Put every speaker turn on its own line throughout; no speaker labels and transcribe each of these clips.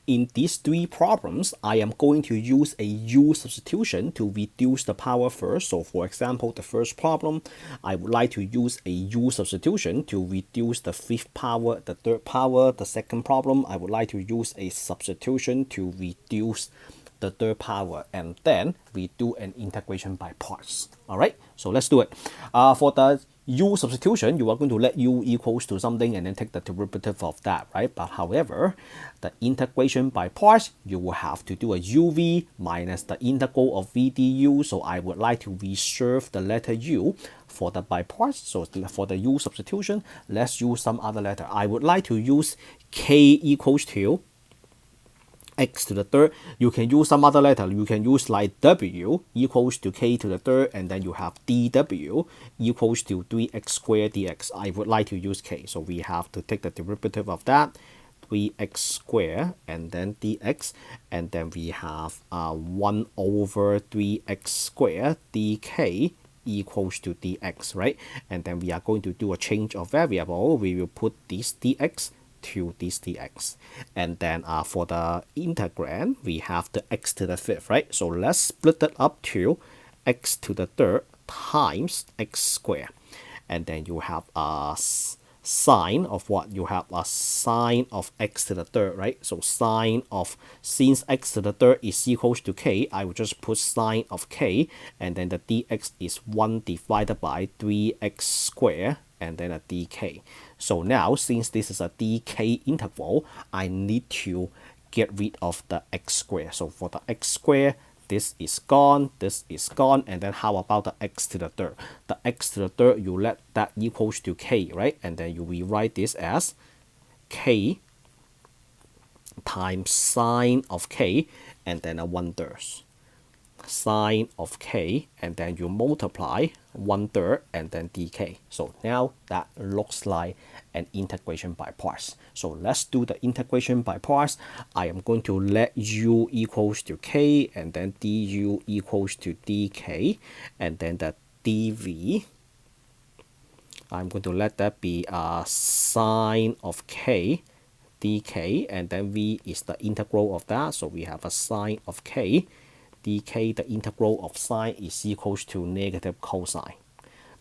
In these three problems, I am going to use a U substitution to reduce the power first. So for example, the first problem, I would like to use a U substitution to reduce the fifth power, the third power. The second problem, I would like to use a substitution to reduce the third power, and then we do an integration by parts. All right, so let's do it. For the U substitution, you are going to let U equals to something and then take the derivative of that, right? But however, the integration by parts, you will have to do a UV minus the integral of V du. So I would like to reserve the letter U for the by parts. So for the U substitution, let's use some other letter. I would like to use K equals to x to the third. You can use some other letter. You can use like w equals to k to the third, and then you have dw equals to 3x squared dx. I would like to use k, so we have to take the derivative of that, 3x squared and then dx, and then we have 1 over 3x squared dk equals to dx, right? And then we are going to do a change of variable. We will put this dx to this dx, and then for the integrand we have the x to the fifth, right? So let's split it up to x to the third times x squared, and then you have a sine of what? You have a sine of x to the third, right? So sine of, since x to the third is equals to k, I will just put sine of k, and then the dx is 1 divided by 3x squared and then a dk. So now, since this is a dk interval, I need to get rid of the x squared. So for the x squared, this is gone, and then how about the x to the third? The x to the third, you let that equals to k, right? And then you rewrite this as k times sine of k, and then a 1/3. Sine of k, and then you multiply 1/3 and then dk. So now that looks like an integration by parts. So let's do the integration by parts. I am going to let u equals to k, and then du equals to dk, and then the dv, I'm going to let that be sine of k dk, and then v is the integral of that. So we have a sine of k dk, the integral of sine is equals to negative cosine.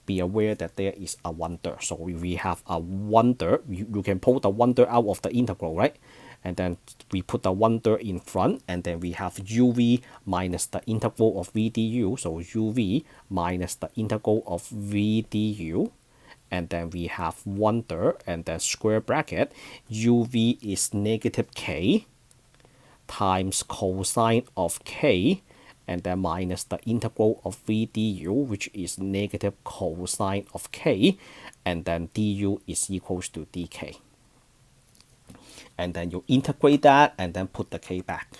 Be aware that there is a 1/3. So we have a 1/3. You can pull the 1/3 out of the integral, right? And then we put the 1/3 in front, and then we have uv minus the integral of v du. So uv minus the integral of v du. And then we have 1/3 and then square bracket. uv is negative k times cosine of k, and then minus the integral of v du, which is negative cosine of k, and then du is equals to dk. And then you integrate that and then put the k back,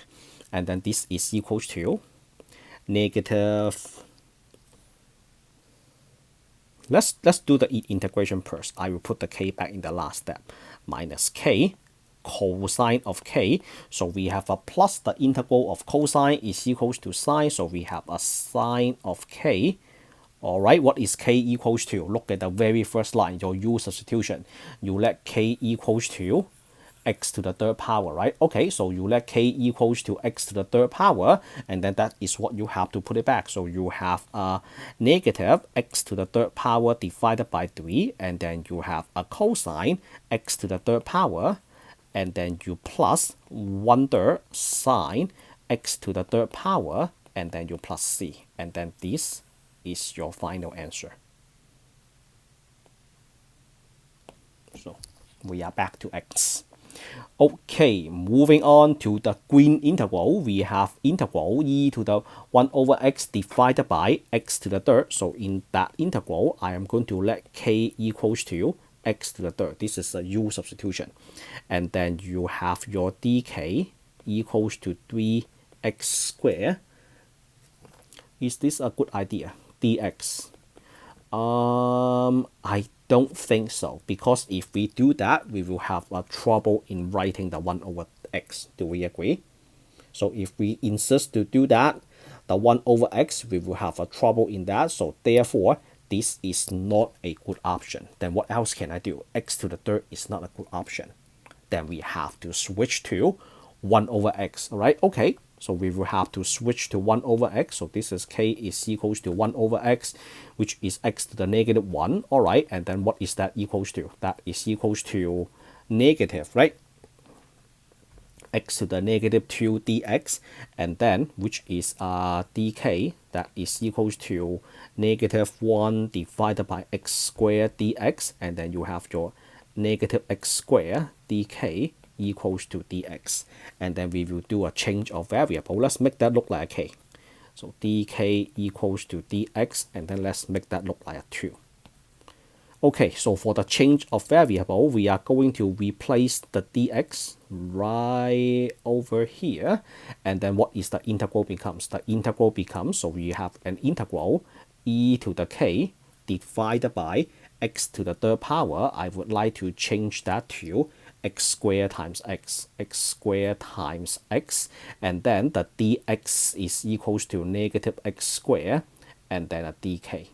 and then this is equals to negative, let's do the integration first. I will put the k back in the last step, minus k cosine of k. So we have a plus the integral of cosine is equals to sine, so we have a sine of k. All right, what is k equals to? Look at the very first line, your u substitution. You let k equals to x to the third power, right? Okay, so you let k equals to x to the third power, and then that is what you have to put it back. So you have a negative x to the third power divided by 3, and then you have a cosine x to the third power, and then you plus 1/3 sine x to the third power, and then you plus c, and then this is your final answer. So we are back to x. Okay, moving on to the green integral. We have integral e to the 1 over x divided by x to the third. So in that integral, I am going to let k equals to x to the third. This is a u substitution. And then you have your dk equals to 3x squared. Is this a good idea? dx. I don't think so, because if we do that, we will have trouble in writing the 1 over x. Do we agree? So if we insist to do that, the 1 over x, we will have trouble in that. So therefore, this is not a good option. Then what else can I do? X to the third is not a good option. Then we have to switch to 1 over x, all right? Okay, so we will have to switch to 1 over x. So this is k is equals to 1 over x, which is x to the negative 1, all right? And then what is that equals to? That is equals to negative, right? X to the negative 2 dx, and then which is dk, that is equals to negative 1 divided by x squared dx, and then you have your negative x squared dk equals to dx, and then we will do a change of variable. Let's make that look like a k. So dk equals to dx, and then let's make that look like a 2. Okay, so for the change of variable, we are going to replace the dx right over here. And then what is the integral becomes? The integral becomes, so we have an integral e to the k divided by x to the third power. I would like to change that to x squared times x, x squared times x. And then the dx is equals to negative x squared, and then a dk.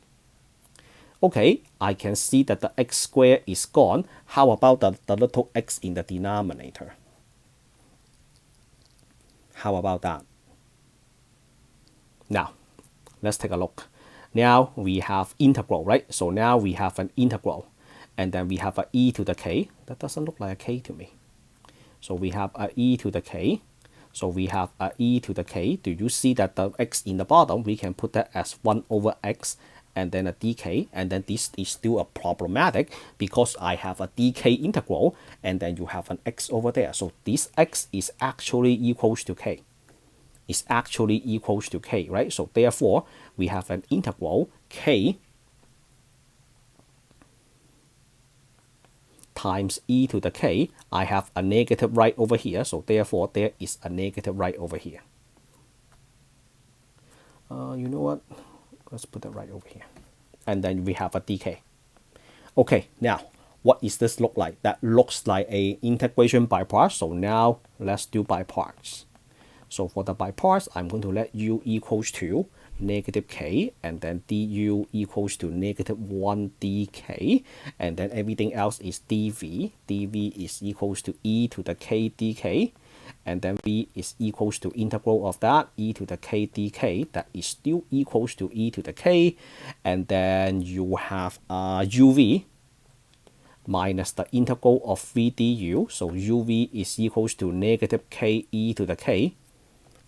Okay, I can see that the x squared is gone. How about the little x in the denominator? How about that? Now, let's take a look. Now we have integral, right? So now we have an integral. And then we have a e to the k. That doesn't look like a k to me. So we have a e to the k. So we have a e to the k. Do you see that the x in the bottom, we can put that as 1 over x, and then a dk, and then this is still a problematic because I have a dk integral, and then you have an x over there. So this x is actually equals to k. It's actually equals to k, right? So therefore, we have an integral k times e to the k. I have a negative right over here, so therefore there is a negative right over here. You know what? Let's put that right over here. And then we have a dk. Okay, now, what is this look like? That looks like a integration by parts. So now, let's do by parts. So for the by parts, I'm going to let u equals to negative k, and then du equals to negative 1 dk, and then everything else is dv. dv is equals to e to the k dk, and then v is equals to integral of that, e to the k dk, that is still equals to e to the k, and then you have uv minus the integral of v du, so uv is equals to negative k e to the k,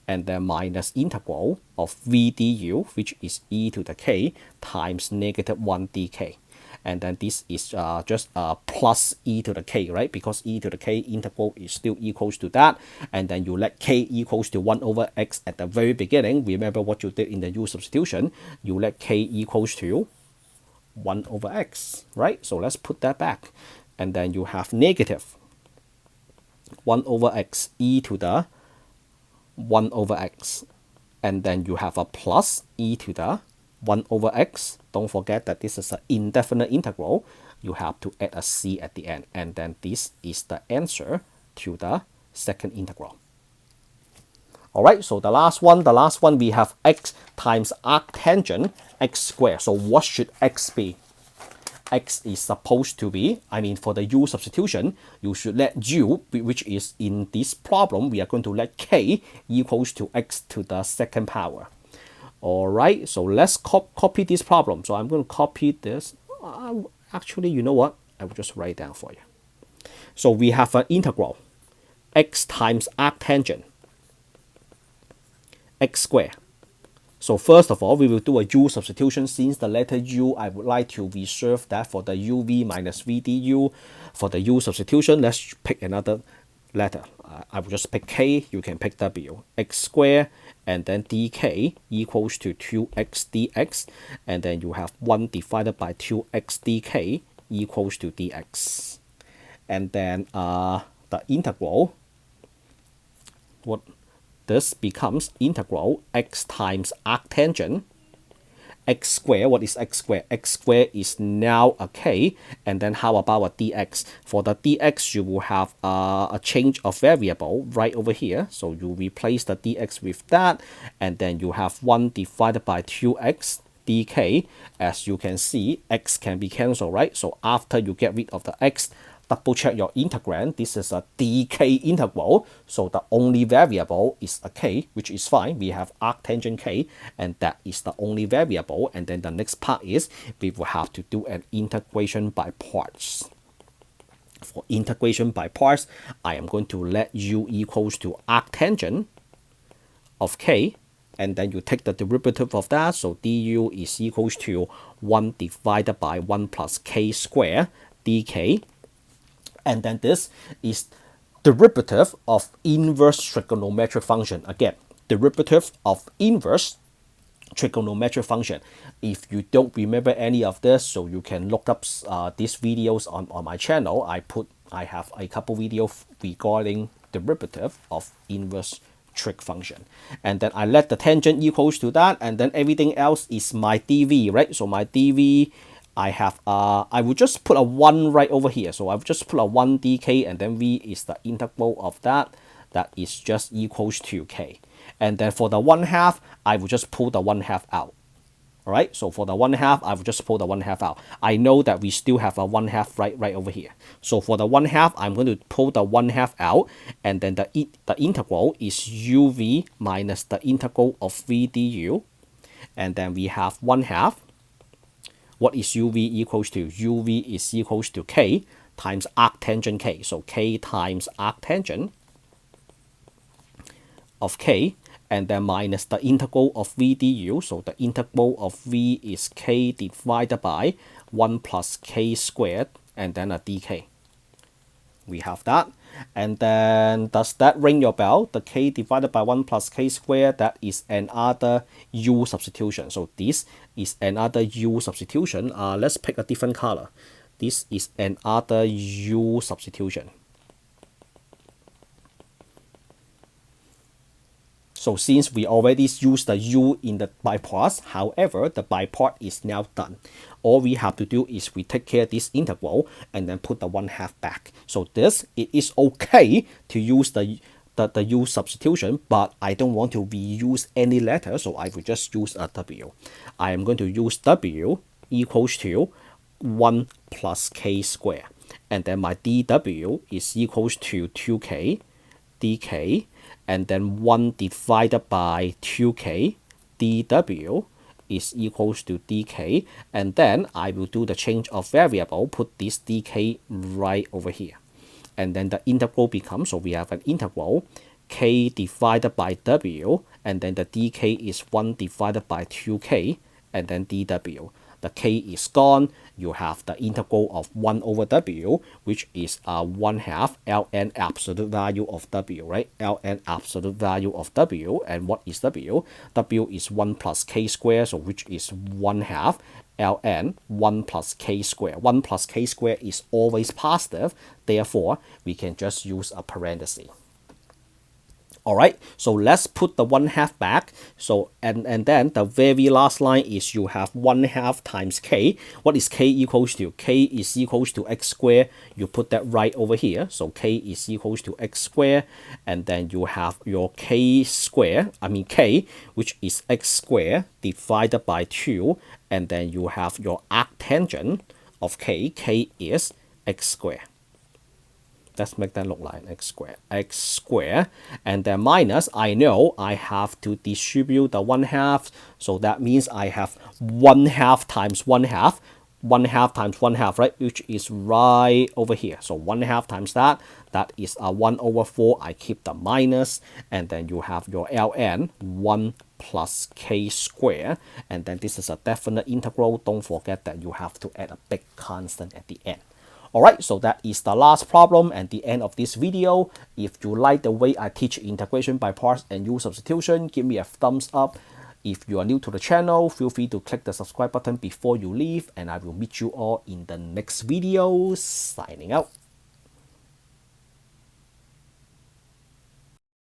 and then minus integral of v du, which is e to the k times negative 1 dk. And then this is just plus e to the k, right? Because e to the k integral is still equals to that. And then you let k equals to 1 over x at the very beginning. Remember what you did in the U substitution. You let k equals to 1 over x, right? So let's put that back. And then you have negative 1 over x e to the 1 over x, and then you have a plus e to the 1 over x. Don't forget that this is an indefinite integral. You have to add a c at the end, and then this is the answer to the second integral. All right, so the last one we have x times arctangent x squared. So what should x be? X is supposed to be, for the U substitution, you should let U, which is in this problem, we are going to let K equals to X to the second power. All right, so let's copy this problem. So I'm going to copy this. Actually, you know what? I will just write it down for you. So we have an integral, X times arctangent X squared. So first of all, we will do a U substitution. Since the letter U, I would like to reserve that for the UV minus VDU. For the U substitution, let's pick another letter. I will just pick K, you can pick W. X squared, and then dk equals to 2x dx, and then you have 1 divided by 2x dk equals to dx. And then the integral, this becomes integral x times arctangent x squared. What is x squared? X squared is now a k, and then how about a dx? For the dx, you will have a change of variable right over here. So you replace the dx with that, and then you have 1 divided by 2x dk. As you can see, x can be cancelled, right? So after you get rid of the x, double check your integrand. This is a dk integral, so the only variable is a k, which is fine. We have arctangent k, and that is the only variable. And then the next part is we will have to do an integration by parts. For integration by parts, I am going to let u equals to arctangent of k, and then you take the derivative of that, so du is equals to 1 divided by 1 plus k squared dk, and then this is derivative of inverse trigonometric function. Again, derivative of inverse trigonometric function. If you don't remember any of this, so you can look up these videos on my channel. I have a couple videos regarding derivative of inverse trig function, and then I let the tangent equals to that, and then everything else is my dv, right? So my dv, I have I will just put a 1 right over here, so I will just put a 1 dk, and then v is the integral of that is just equals to k. And then for the 1/2, I will just pull the 1/2 out. All right, so for the 1/2, I will just pull the 1/2 out. I know that we still have a 1/2 right over here. So for the 1/2, I'm going to pull the 1/2 out, and then the integral is uv minus the integral of v du, and then we have 1/2. What is uv equals to? uv is equals to k times arctangent k. So k times arctangent of k, and then minus the integral of v du. So the integral of v is k divided by 1 plus k squared, and then a dk. We have that. And then does that ring your bell? The k divided by 1 plus k squared, that is another u substitution. So this is another u substitution. Let's pick a different color. This is another u substitution. So since we already used the u in the by parts, however, the by part is now done. All we have to do is we take care of this integral and then put the 1/2 back. So this, it is okay to use the u substitution, but I don't want to reuse any letter, so I will just use a w. I am going to use w equals to 1 plus k squared. And then my dw is equals to 2k dk, and then 1 divided by 2k dw is equals to dk, and then I will do the change of variable, put this dk right over here, and then the integral becomes, so we have an integral k divided by w, and then the dk is 1 divided by 2k, and then dw. The k is gone. You have the integral of 1 over w, which is 1/2 ln absolute value of w, right? ln absolute value of w. And what is w? W is 1 plus k squared, so which is 1/2 ln 1 plus k squared. 1 plus k squared is always positive, therefore we can just use a parenthesis. Alright, so let's put the 1/2 back. So and then the very last line is you have 1/2 times k. What is k equals to? K is equals to x squared. You put that right over here. So k is equals to x squared, and then you have your k, which is x squared divided by 2, and then you have your arctangent of k. K is x squared. Let's make that look like x squared, and then minus, I know I have to distribute the 1/2, so that means I have 1/2 times 1/2, 1/2 times 1/2, right, which is right over here. So 1/2 times that is 1 over 4. I keep the minus, and then you have your ln 1 plus k squared, and then this is a definite integral. Don't forget that you have to add a big constant at the end. Alright, so that is the last problem and the end of this video. If you like the way I teach integration by parts and u substitution, give me a thumbs up. If you are new to the channel, feel free to click the subscribe button before you leave, and I will meet you all in the next video. Signing out.